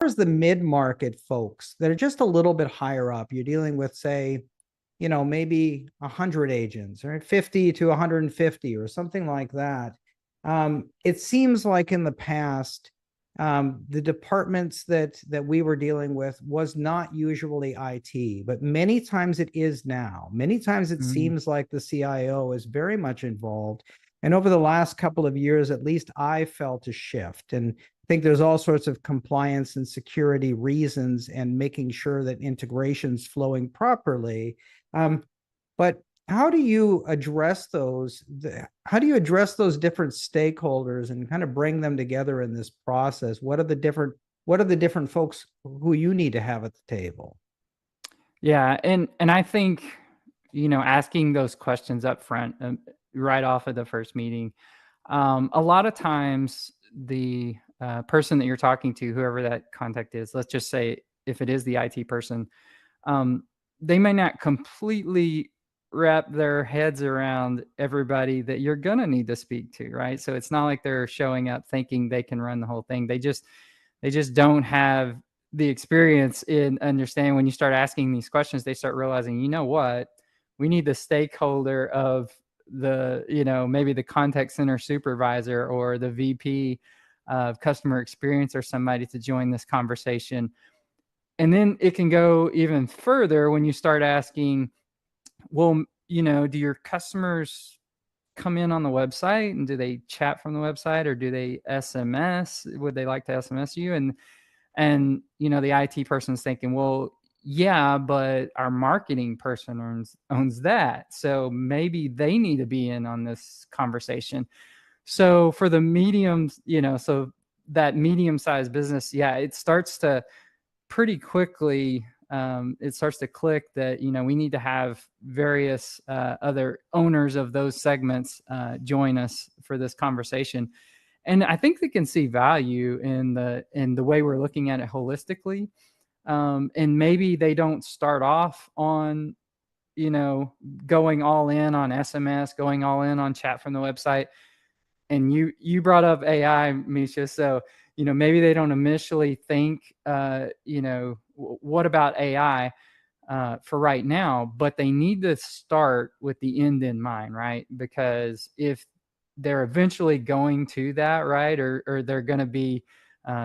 as the mid-market folks that are just a little bit higher up, you're dealing with, say, maybe 100 agents, or 50 to 150 or something like that. It seems like in the past, the departments that we were dealing with was not usually IT, but many times it is now. Many times it Mm, seems like the CIO is very much involved. And over the last couple of years, at least I felt a shift. And I think there's all sorts of compliance and security reasons and making sure that integration's flowing properly. But how do you address those? How do you address those different stakeholders and kind of bring them together in this process? What are the different folks who you need to have at the table? yeah, and I think, asking those questions up front, right off of the first meeting, a lot of times the person that you're talking to, whoever that contact is, let's just say if it is the IT person, um, they may not completely wrap their heads around everybody that you're gonna need to speak to, right? So it's not like they're showing up thinking they can run the whole thing. They just don't have the experience in understanding. When you start asking these questions, they start realizing, you know what, we need the stakeholder of the, maybe the contact center supervisor or the VP of customer experience or somebody to join this conversation. And then it can go even further when you start asking, well, do your customers come in on the website, and do they chat from the website, or do they SMS? Would they like to SMS you? And the IT person's thinking, well, yeah, but our marketing person owns that, so maybe they need to be in on this conversation. So for the mediums, so that medium-sized business, yeah, it starts to pretty quickly, it starts to click that we need to have various other owners of those segments join us for this conversation. And I think they can see value in the way we're looking at it holistically. And maybe they don't start off on going all in on SMS, going all in on chat from the website. And you brought up AI, Misha. So maybe they don't initially think what about AI for right now, but they need to start with the end in mind, right? Because if they're eventually going to that, right, or they're going to be,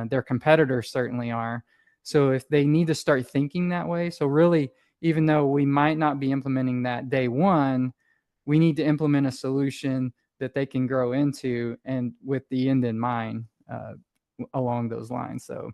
their competitors certainly are. So if they need to start thinking that way, so really, even though we might not be implementing that day one, we need to implement a solution that they can grow into, and with the end in mind, along those lines. So